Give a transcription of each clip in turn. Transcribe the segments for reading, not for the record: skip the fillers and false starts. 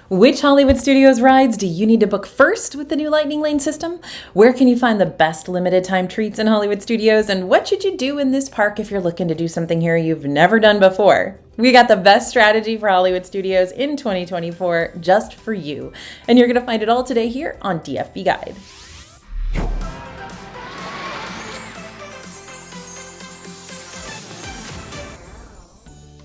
Which Hollywood Studios rides do you need to book first with the new Lightning Lane system? Where can you find the best limited time treats in Hollywood Studios? And what should you do in this park if you're looking to do something here you've never done before? We got the best strategy for Hollywood Studios in 2024 just for you. And you're going to find it all today here on DFB Guide.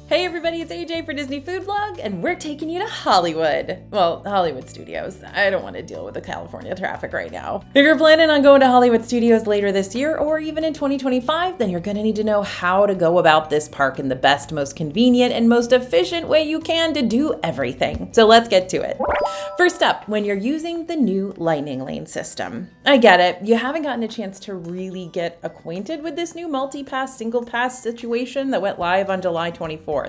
Hey everybody, it's AJ for Disney Food Vlog, and we're taking you to Hollywood. Well, Hollywood Studios. I don't want to deal with the California traffic right now. If you're planning on going to Hollywood Studios later this year or even in 2025, then you're going to need to know how to go about this park in the best, most convenient, and most efficient way you can to do everything. So let's get to it. First up, when you're using the new Lightning Lane system. I get it, you haven't gotten a chance to really get acquainted with this new multi-pass, single pass situation that went live on July 24th.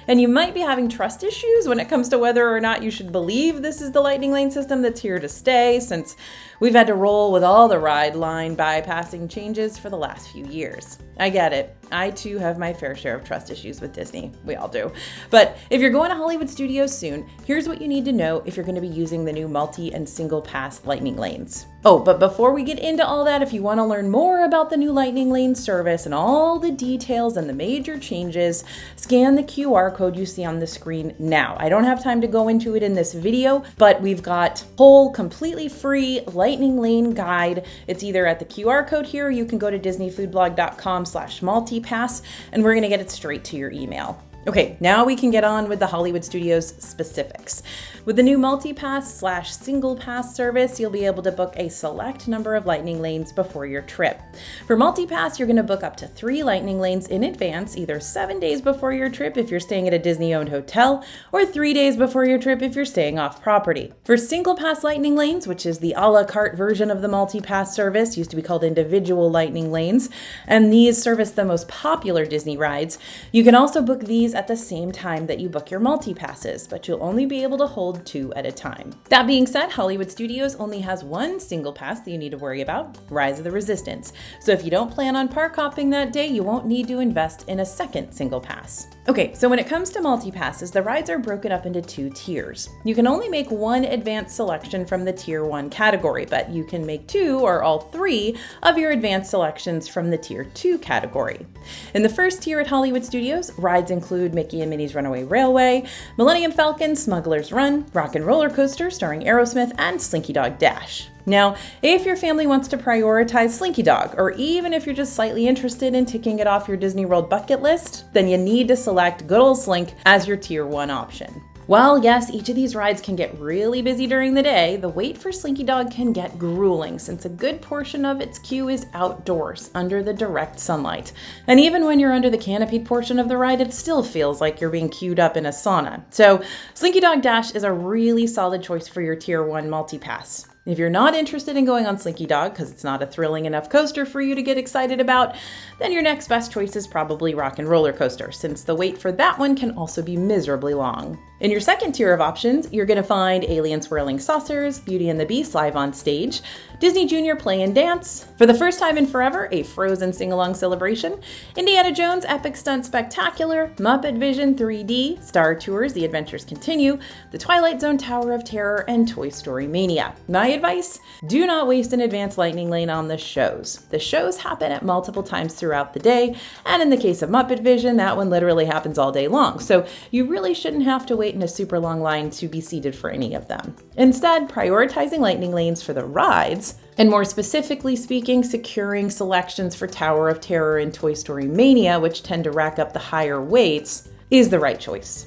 And you might be having trust issues when it comes to whether or not you should believe this is the Lightning Lane system that's here to stay, since we've had to roll with all the ride line bypassing changes for the last few years. I get it. I too have my fair share of trust issues with Disney. We all do. But if you're going to Hollywood Studios soon, here's what you need to know if you're going to be using the new multi and single pass Lightning Lanes. Oh, but before we get into all that, if you want to learn more about the new Lightning Lane service and all the details and the major changes, scan the QR code you see on the screen now. I don't have time to go into it in this video, but we've got whole completely free Lightning Lane guide. It's either at the QR code here, or you can go to disneyfoodblog.com/multipass, and we're going to get it straight to your email. Okay, now we can get on with the Hollywood Studios specifics. With the new multi-pass/single pass service, you'll be able to book a select number of Lightning Lanes before your trip. For multi-pass, you're going to book up to 3 Lightning Lanes in advance, either 7 days before your trip if you're staying at a Disney-owned hotel, or 3 days before your trip if you're staying off property. For single pass Lightning Lanes, which is the a la carte version of the multi-pass service, used to be called individual Lightning Lanes, and these service the most popular Disney rides, you can also book these at the same time that you book your multi-passes, but you'll only be able to hold 2 at a time. That being said, Hollywood Studios only has one single pass that you need to worry about, Rise of the Resistance. So if you don't plan on park hopping that day, you won't need to invest in a second single pass. Okay, so when it comes to multi-passes, the rides are broken up into 2 tiers. You can only make one advanced selection from the Tier 1 category, but you can make 2 or all 3 of your advanced selections from the Tier 2 category. In the first tier at Hollywood Studios, rides include Mickey and Minnie's Runaway Railway, Millennium Falcon, Smuggler's Run, Rock and Roller Coaster starring Aerosmith, and Slinky Dog Dash. Now, if your family wants to prioritize Slinky Dog, or even if you're just slightly interested in ticking it off your Disney World bucket list, then you need to select good old Slink as your Tier 1 option. While yes, each of these rides can get really busy during the day, the wait for Slinky Dog can get grueling since a good portion of its queue is outdoors, under the direct sunlight. And even when you're under the canopied portion of the ride, it still feels like you're being queued up in a sauna. So Slinky Dog Dash is a really solid choice for your Tier 1 multi-pass. If you're not interested in going on Slinky Dog because it's not a thrilling enough coaster for you to get excited about, then your next best choice is probably Rock and Roller Coaster, since the wait for that one can also be miserably long. In your second tier of options, you're going to find Alien Swirling Saucers, Beauty and the Beast live on stage, Disney Junior Play and Dance, for the first time in forever, a Frozen sing-along celebration, Indiana Jones Epic Stunt Spectacular, Muppet Vision 3D, Star Tours The Adventures Continue, The Twilight Zone Tower of Terror, and Toy Story Mania. My advice? Do not waste an advanced Lightning Lane on the shows. The shows happen at multiple times throughout the day, and in the case of Muppet Vision, that one literally happens all day long, so you really shouldn't have to wait in a super long line to be seated for any of them. Instead, prioritizing Lightning Lanes for the rides, and more specifically speaking, securing selections for Tower of Terror and Toy Story Mania, which tend to rack up the higher weights, is the right choice.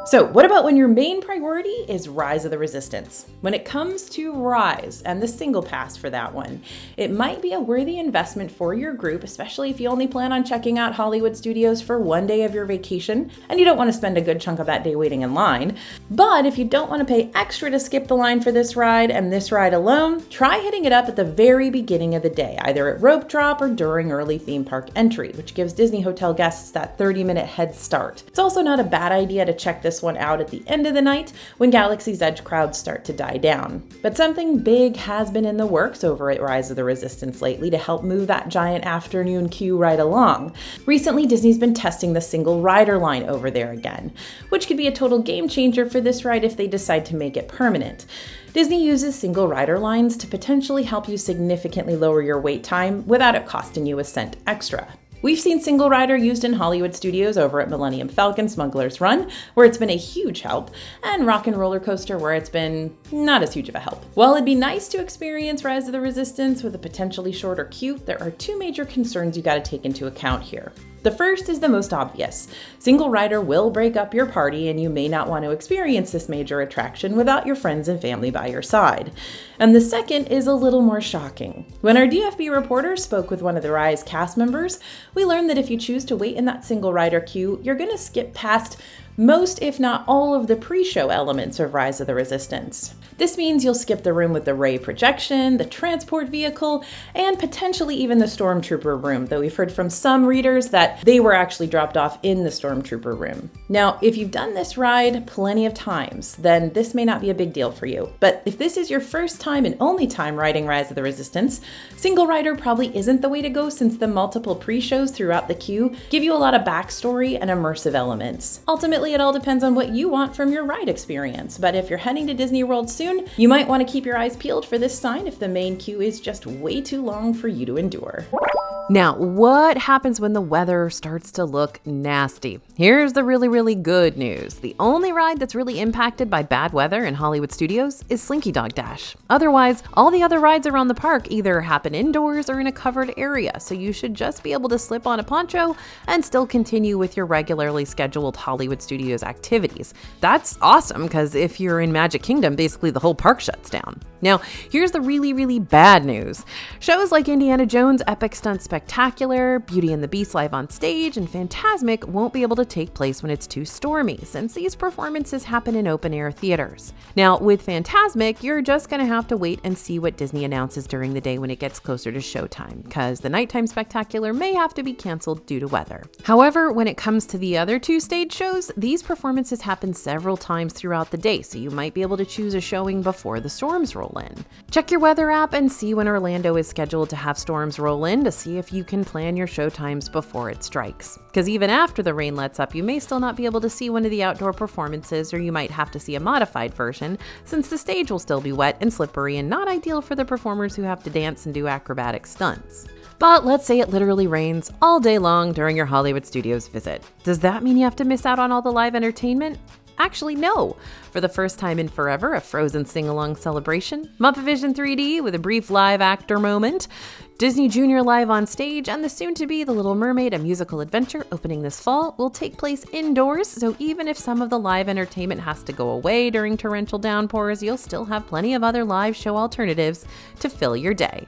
So what about when your main priority is Rise of the Resistance? When it comes to Rise and the single pass for that one, it might be a worthy investment for your group, especially if you only plan on checking out Hollywood Studios for one day of your vacation and you don't want to spend a good chunk of that day waiting in line. But if you don't want to pay extra to skip the line for this ride and this ride alone, try hitting it up at the very beginning of the day, either at rope drop or during early theme park entry, which gives Disney hotel guests that 30-minute head start. It's also not a bad idea to check this this one out at the end of the night when Galaxy's Edge crowds start to die down. But something big has been in the works over at Rise of the Resistance lately to help move that giant afternoon queue right along. Recently, Disney's been testing the single rider line over there again, which could be a total game changer for this ride if they decide to make it permanent. Disney uses single rider lines to potentially help you significantly lower your wait time without it costing you a cent extra. We've seen single rider used in Hollywood studios over at Millennium Falcon Smuggler's Run, where it's been a huge help, and Rock and Roller Coaster, where it's been not as huge of a help. While it'd be nice to experience Rise of the Resistance with a potentially shorter queue, there are two major concerns you gotta take into account here. The first is the most obvious. Single rider will break up your party, and you may not want to experience this major attraction without your friends and family by your side. And the second is a little more shocking. When our DFB reporter spoke with one of the Rise cast members, we learned that if you choose to wait in that single rider queue, you're going to skip past most, if not all, of the pre-show elements of Rise of the Resistance. This means you'll skip the room with the ray projection, the transport vehicle, and potentially even the Stormtrooper room, though we've heard from some readers that they were actually dropped off in the Stormtrooper room. Now, if you've done this ride plenty of times, then this may not be a big deal for you. But if this is your first time and only time riding Rise of the Resistance, single rider probably isn't the way to go, since the multiple pre-shows throughout the queue give you a lot of backstory and immersive elements. Ultimately, it all depends on what you want from your ride experience, but if you're heading to Disney World soon, you might want to keep your eyes peeled for this sign if the main queue is just way too long for you to endure. Now, what happens when the weather starts to look nasty? Here's the really good news. The only ride that's really impacted by bad weather in Hollywood studios is Slinky Dog Dash. Otherwise, all the other rides around the park either happen indoors or in a covered area, so you should just be able to slip on a poncho and still continue with your regularly scheduled Hollywood studios activities. That's awesome, because if you're in Magic Kingdom, basically the whole park shuts down. Now, here's the really bad news. Shows like Indiana Jones Epic Stunt Spectacular, Beauty and the Beast Live on Stage, and Fantasmic won't be able to take place when it's too stormy, since these performances happen in open-air theaters. Now, with Fantasmic, you're just going to have to wait and see what Disney announces during the day when it gets closer to showtime, because the nighttime spectacular may have to be canceled due to weather. However, when it comes to the other two stage shows, these performances happen several times throughout the day, so you might be able to choose a showing before the storms roll in. Check your weather app and see when Orlando is scheduled to have storms roll in to see if you can plan your show times before it strikes. Because even after the rain lets up, you may still not be able to see one of the outdoor performances, or you might have to see a modified version, since the stage will still be wet and slippery and not ideal for the performers who have to dance and do acrobatic stunts. But let's say it literally rains all day long during your Hollywood Studios visit. Does that mean you have to miss out on all the live entertainment? Actually, no. For the first time in forever, a Frozen sing-along celebration, Muppet Vision 3D with a brief live actor moment, Disney Junior Live on Stage, and the soon-to-be The Little Mermaid, a musical adventure opening this fall, will take place indoors, so even if some of the live entertainment has to go away during torrential downpours, you'll still have plenty of other live show alternatives to fill your day.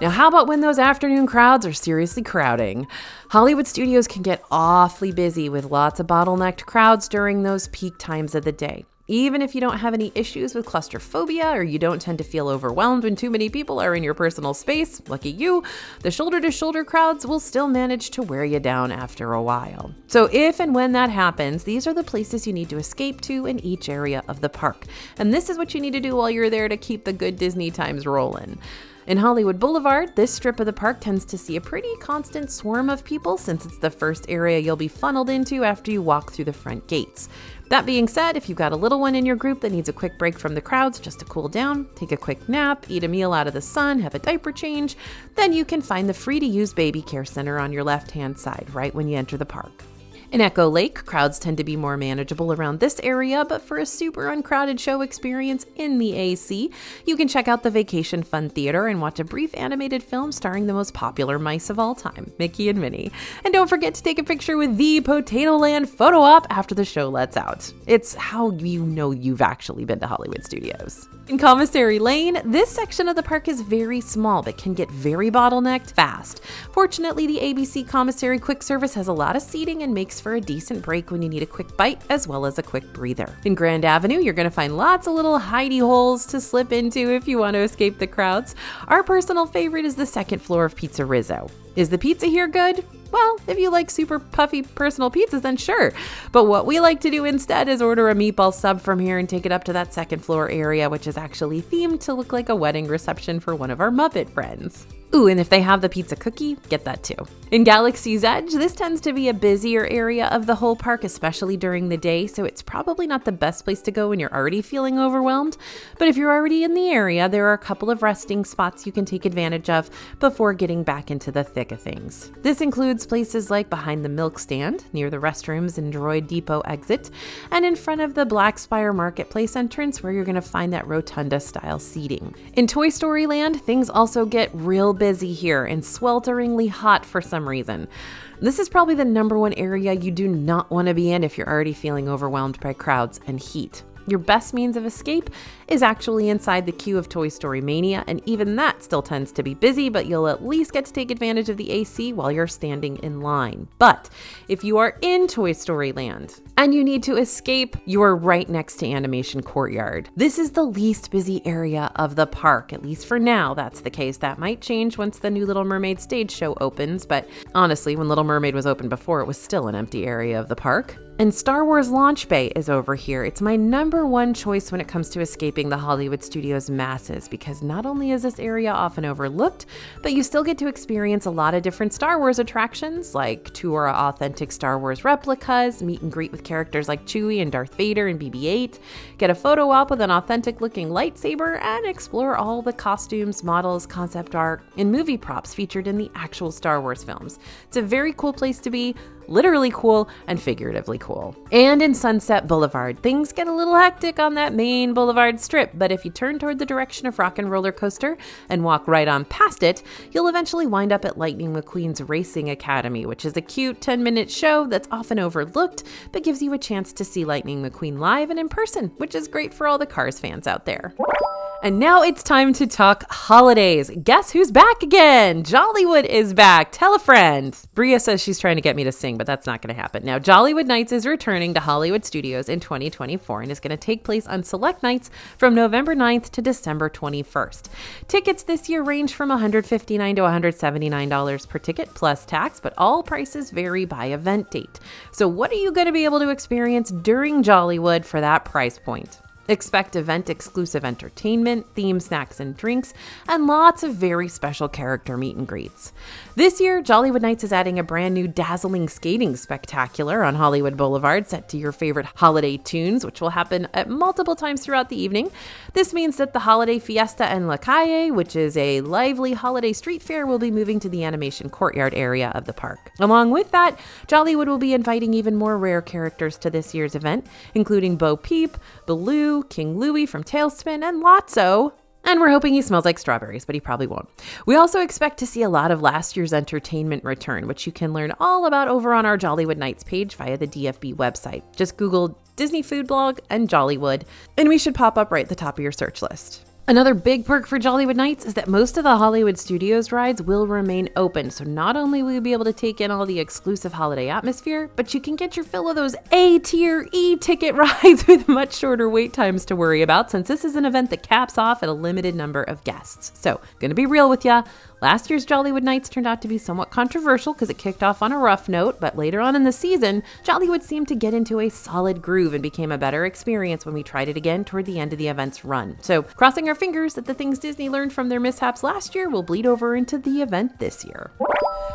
Now, how about when those afternoon crowds are seriously crowding? Hollywood studios can get awfully busy with lots of bottlenecked crowds during those peak times of the day. Even if you don't have any issues with claustrophobia or you don't tend to feel overwhelmed when too many people are in your personal space, lucky you, the shoulder-to-shoulder crowds will still manage to wear you down after a while. So if and when that happens, these are the places you need to escape to in each area of the park. And this is what you need to do while you're there to keep the good Disney times rolling. In Hollywood Boulevard, this strip of the park tends to see a pretty constant swarm of people since it's the first area you'll be funneled into after you walk through the front gates. That being said, if you've got a little one in your group that needs a quick break from the crowds just to cool down, take a quick nap, eat a meal out of the sun, have a diaper change, then you can find the free-to-use baby care center on your left-hand side right when you enter the park. In Echo Lake, crowds tend to be more manageable around this area, but for a super uncrowded show experience in the AC, you can check out the Vacation Fun Theater and watch a brief animated film starring the most popular mice of all time, Mickey and Minnie. And don't forget to take a picture with the Potato Land photo op after the show lets out. It's how you know you've actually been to Hollywood Studios. In Commissary Lane, this section of the park is very small but can get very bottlenecked fast. Fortunately, the ABC Commissary Quick Service has a lot of seating and makes for a decent break when you need a quick bite as well as a quick breather. In Grand Avenue, you're going to find lots of little hidey holes to slip into if you want to escape the crowds. Our personal favorite is the second floor of Pizza Rizzo. Is the pizza here good? well, if you like super puffy personal pizzas, then sure. But what we like to do instead is order a meatball sub from here and take it up to that second floor area, which is actually themed to look like a wedding reception for one of our Muppet friends. Ooh, and if they have the pizza cookie, get that too. In Galaxy's Edge, this tends to be a busier area of the whole park, especially during the day, so it's probably not the best place to go when you're already feeling overwhelmed. But if you're already in the area, there are a couple of resting spots you can take advantage of before getting back into the thick of things. This includes places like behind the milk stand, near the restrooms and Droid Depot exit, and in front of the Black Spire Marketplace entrance where you're going to find that rotunda-style seating. In Toy Story Land, things also get real busy here and swelteringly hot for some reason. This is probably the number one area you do not want to be in if you're already feeling overwhelmed by crowds and heat. Your best means of escape is actually inside the queue of Toy Story Mania, and even that still tends to be busy, but you'll at least get to take advantage of the AC while you're standing in line. But if you are in Toy Story Land and you need to escape, you are right next to Animation Courtyard. This is the least busy area of the park, at least for now. That's the case. That might change once the new Little Mermaid stage show opens, but honestly, when Little Mermaid was open before, it was still an empty area of the park. And Star Wars Launch Bay is over here. It's my number one choice when it comes to escaping the Hollywood Studios masses, because not only is this area often overlooked, but you still get to experience a lot of different Star Wars attractions, like tour authentic Star Wars replicas, meet and greet with characters like Chewie and Darth Vader and BB-8, get a photo op with an authentic looking lightsaber, and explore all the costumes, models, concept art, and movie props featured in the actual Star Wars films. It's a very cool place to be, literally cool and figuratively cool. And in Sunset Boulevard, things get a little hectic on that main boulevard strip, but if you turn toward the direction of Rock and Roller Coaster and walk right on past it, you'll eventually wind up at Lightning McQueen's Racing Academy, which is a cute 10-minute show that's often overlooked, but gives you a chance to see Lightning McQueen live and in person, which is great for all the Cars fans out there. And now it's time to talk holidays. Guess who's back again? Jollywood is back. Tell a friend. Bria says she's trying to get me to sing, but that's not going to happen. Now, Jollywood Nights is returning to Hollywood Studios in 2024 and is going to take place on select nights from November 9th to December 21st. Tickets this year range from $159 to $179 per ticket plus tax, but all prices vary by event date. So what are you going to be able to experience during Jollywood for that price point? Expect event-exclusive entertainment, themed snacks and drinks, and lots of very special character meet and greets. This year, Jollywood Nights is adding a brand new dazzling skating spectacular on Hollywood Boulevard set to your favorite holiday tunes, which will happen at multiple times throughout the evening. This means that the Holiday Fiesta en La Calle, which is a lively holiday street fair, will be moving to the Animation Courtyard area of the park. Along with that, Jollywood will be inviting even more rare characters to this year's event, including Bo Peep, Baloo, King Louie from Tailspin, and Lotso. And we're hoping he smells like strawberries, but he probably won't. We also expect to see a lot of last year's entertainment return, which you can learn all about over on our Jollywood Nights page via the DFB website. Just Google Disney Food Blog and Jollywood, and we should pop up right at the top of your search list. Another big perk for Jollywood Nights is that most of the Hollywood Studios rides will remain open, so not only will you be able to take in all the exclusive holiday atmosphere, but you can get your fill of those A-tier E-ticket rides with much shorter wait times to worry about, since this is an event that caps off at a limited number of guests. So, gonna be real with ya. Last year's Jollywood Nights turned out to be somewhat controversial because it kicked off on a rough note, but later on in the season, Jollywood seemed to get into a solid groove and became a better experience when we tried it again toward the end of the event's run. So, crossing our fingers that the things Disney learned from their mishaps last year will bleed over into the event this year.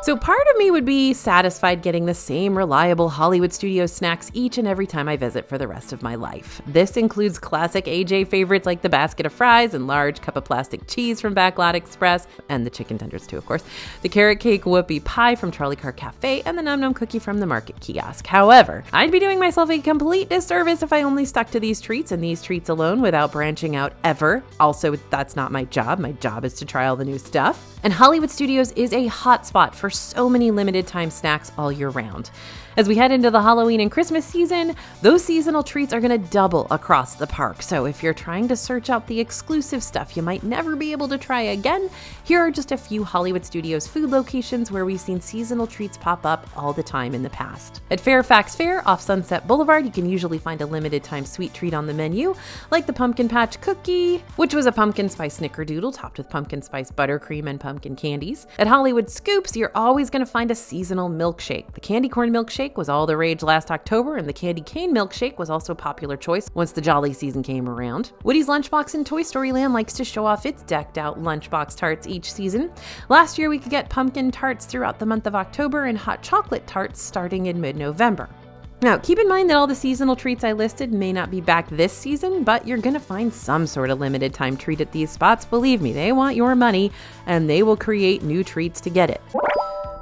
So part of me would be satisfied getting the same reliable Hollywood Studios snacks each and every time I visit for the rest of my life. This includes classic AJ favorites like the basket of fries and large cup of plastic cheese from Backlot Express, and the chicken tenders too, of course, the carrot cake whoopie pie from Charlie Carr Cafe, and the Num Num cookie from the Market Kiosk. However, I'd be doing myself a complete disservice if I only stuck to these treats and these treats alone without branching out ever. Also, that's not my job. My job is to try all the new stuff. And Hollywood Studios is a hotspot for so many limited time snacks all year round. As we head into the Halloween and Christmas season, those seasonal treats are going to double across the park. So if you're trying to search out the exclusive stuff you might never be able to try again, here are just a few Hollywood Studios food locations where we've seen seasonal treats pop up all the time in the past. At Fairfax Fair off Sunset Boulevard, you can usually find a limited time sweet treat on the menu, like the Pumpkin Patch Cookie, which was a pumpkin spice snickerdoodle topped with pumpkin spice buttercream and pumpkin candies. At Hollywood Scoops, you're always going to find a seasonal milkshake. The candy corn milkshake was all the rage last October, and the candy cane milkshake was also a popular choice once the jolly season came around. Woody's Lunchbox in Toy Story Land likes to show off its decked out lunchbox tarts each season. Last year, we could get pumpkin tarts throughout the month of October and hot chocolate tarts starting in mid-November. Now, keep in mind that all the seasonal treats I listed may not be back this season, but you're going to find some sort of limited time treat at these spots. Believe me, they want your money, and they will create new treats to get it.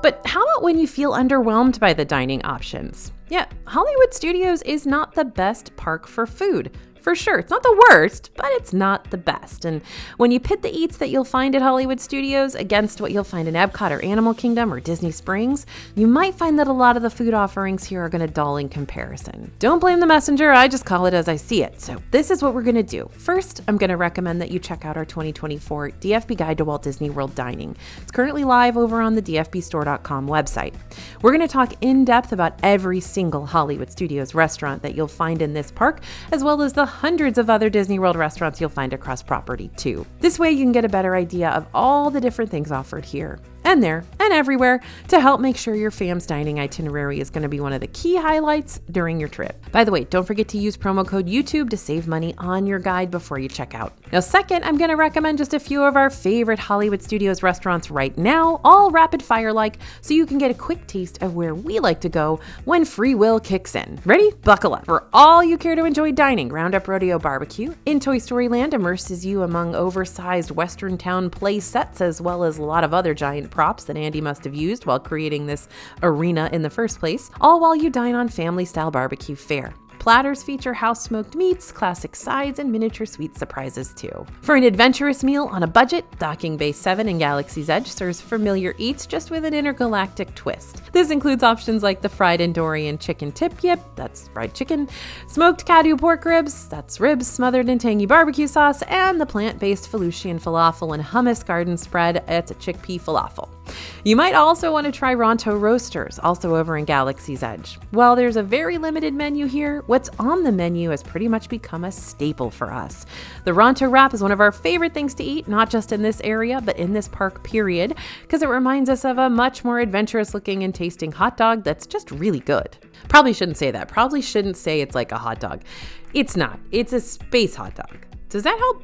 But how about when you feel underwhelmed by the dining options? Yeah, Hollywood Studios is not the best park for food. For sure, it's not the worst, but it's not the best. And when you pit the eats that you'll find at Hollywood Studios against what you'll find in Epcot or Animal Kingdom or Disney Springs, you might find that a lot of the food offerings here are going to dull in comparison. Don't blame the messenger, I just call it as I see it. So this is what we're going to do. First, I'm going to recommend that you check out our 2024 DFB Guide to Walt Disney World Dining. It's currently live over on the dfbstore.com website. We're going to talk in depth about every single Hollywood Studios restaurant that you'll find in this park, as well as the hundreds of other Disney World restaurants you'll find across property too. This way you can get a better idea of all the different things offered here and there and everywhere to help make sure your fam's dining itinerary is going to be one of the key highlights during your trip. By the way, don't forget to use promo code YouTube to save money on your guide before you check out. Now, second, I'm going to recommend just a few of our favorite Hollywood Studios restaurants right now, all rapid fire like, so you can get a quick taste of where we like to go when free will kicks in. Ready? Buckle up. For all you care to enjoy dining, Roundup Rodeo Barbecue in Toy Story Land immerses you among oversized Western Town play sets, as well as a lot of other giant props that Andy must have used while creating this arena in the first place, all while you dine on family-style barbecue fare. Platters feature house-smoked meats, classic sides, and miniature sweet surprises too. For an adventurous meal on a budget, Docking Bay 7 in Galaxy's Edge serves familiar eats just with an intergalactic twist. This includes options like the fried Andorian chicken tip yip, that's fried chicken, smoked Caddo pork ribs, that's ribs smothered in tangy barbecue sauce, and the plant-based Felucian falafel and hummus garden spread, it's a chickpea falafel. You might also want to try Ronto Roasters, also over in Galaxy's Edge. While there's a very limited menu here, what's on the menu has pretty much become a staple for us. The Ronto wrap is one of our favorite things to eat, not just in this area, but in this park period, because it reminds us of a much more adventurous looking and tasting hot dog that's just really good. Probably shouldn't say that. Probably shouldn't say it's like a hot dog. It's not. It's a space hot dog. Does that help?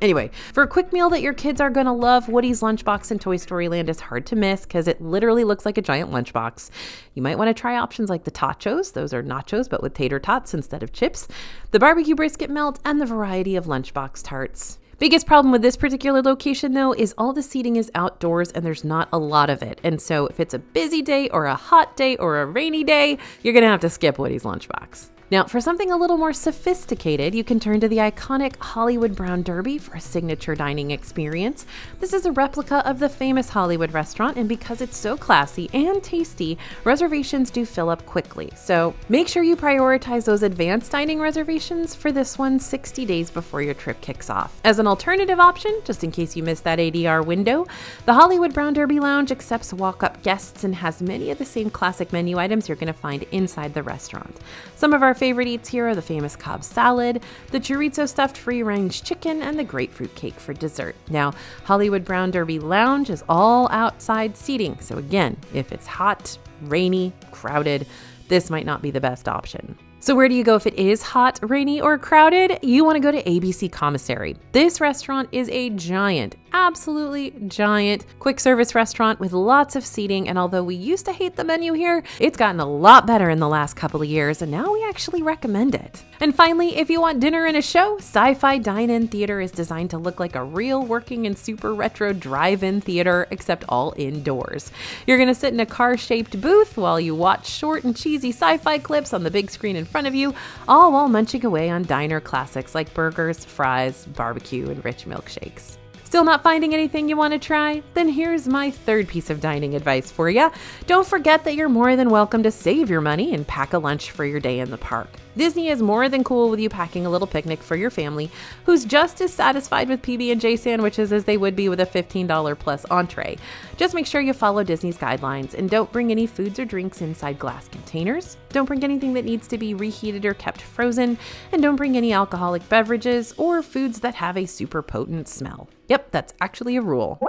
Anyway, for a quick meal that your kids are going to love, Woody's Lunchbox in Toy Story Land is hard to miss because it literally looks like a giant lunchbox. You might want to try options like the tachos. Those are nachos, but with tater tots instead of chips, the barbecue brisket melt, and the variety of lunchbox tarts. Biggest problem with this particular location, though, is all the seating is outdoors and there's not a lot of it. And so if it's a busy day or a hot day or a rainy day, you're going to have to skip Woody's Lunchbox. Now, for something a little more sophisticated, you can turn to the iconic Hollywood Brown Derby for a signature dining experience. This is a replica of the famous Hollywood restaurant, and because it's so classy and tasty, reservations do fill up quickly. So make sure you prioritize those advanced dining reservations for this one 60 days before your trip kicks off. As an alternative option, just in case you missed that ADR window, the Hollywood Brown Derby Lounge accepts walk-up guests and has many of the same classic menu items you're going to find inside the restaurant. Some of our favorite eats here are the famous Cobb salad, the chorizo stuffed free-range chicken, and the grapefruit cake for dessert. Now, Hollywood Brown Derby Lounge is all outside seating, so again, if it's hot, rainy, crowded, this might not be the best option. So where do you go if it is hot, rainy, or crowded? You want to go to ABC Commissary. This restaurant is a giant, absolutely giant quick service restaurant with lots of seating, and although we used to hate the menu here, it's gotten a lot better in the last couple of years, and now we actually recommend it. And finally, if you want dinner and a show, Sci-Fi Dine-In Theater is designed to look like a real working and super retro drive-in theater, except all indoors. You're going to sit in a car-shaped booth while you watch short and cheesy sci-fi clips on the big screen in front of you, all while munching away on diner classics like burgers, fries, barbecue, and rich milkshakes. Still not finding anything you want to try? Then here's my third piece of dining advice for you. Don't forget that you're more than welcome to save your money and pack a lunch for your day in the park. Disney is more than cool with you packing a little picnic for your family, who's just as satisfied with PB&J sandwiches as they would be with a $15 plus entree. Just make sure you follow Disney's guidelines and don't bring any foods or drinks inside glass containers. Don't bring anything that needs to be reheated or kept frozen, and don't bring any alcoholic beverages or foods that have a super potent smell. Yep, that's actually a rule.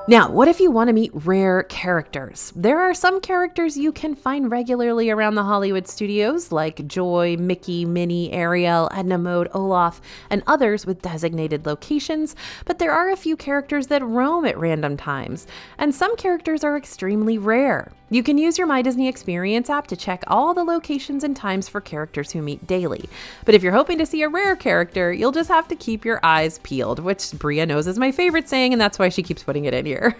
Now, what if you want to meet rare characters? There are some characters you can find regularly around the Hollywood studios, like Joy, Mickey, Minnie, Ariel, Edna Mode, Olaf, and others with designated locations, but there are a few characters that roam at random times, and some characters are extremely rare. You can use your My Disney Experience app to check all the locations and times for characters who meet daily. But if you're hoping to see a rare character, you'll just have to keep your eyes peeled, which Bria knows is my favorite saying, and that's why she keeps putting it in here.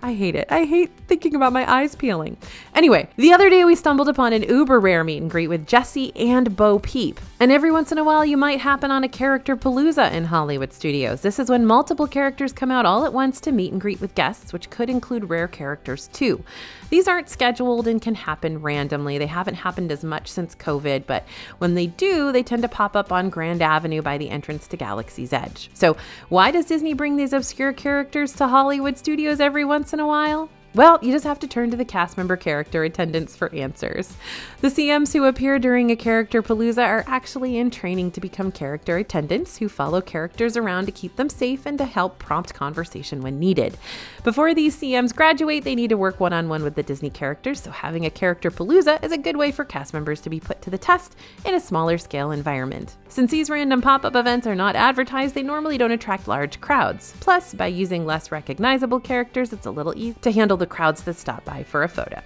I hate it. I hate thinking about my eyes peeling. Anyway, the other day we stumbled upon an uber rare meet and greet with Jessie and Bo Peep. And every once in a while you might happen on a character palooza in Hollywood studios. This is when multiple characters come out all at once to meet and greet with guests, which could include rare characters too. These aren't scheduled and can happen randomly. They haven't happened as much since COVID, but when they do, they tend to pop up on Grand Avenue by the entrance to Galaxy's Edge. So why does Disney bring these obscure characters to Hollywood studios every once in a while? Well, you just have to turn to the cast member character attendants for answers. The CMs who appear during a character palooza are actually in training to become character attendants who follow characters around to keep them safe and to help prompt conversation when needed. Before these CMs graduate, they need to work one-on-one with the Disney characters, so having a character palooza is a good way for cast members to be put to the test in a smaller scale environment. Since these random pop-up events are not advertised, they normally don't attract large crowds. Plus, by using less recognizable characters, it's a little easy to handle the crowds that stop by for a photo.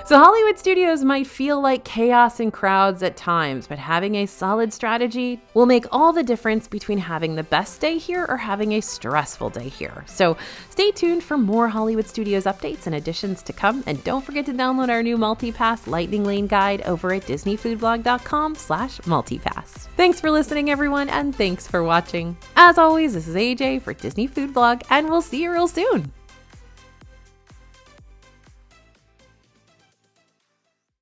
So Hollywood studios might feel like chaos and crowds at times, but having a solid strategy will make all the difference between having the best day here or having a stressful day here. So stay tuned for more Hollywood studios updates and additions to come, and don't forget to download our new MultiPass Lightning Lane guide over at disneyfoodblog.com/multipass. Thanks for listening, everyone, and thanks for watching. As always, this is AJ for Disney Food Blog, and we'll see you real soon.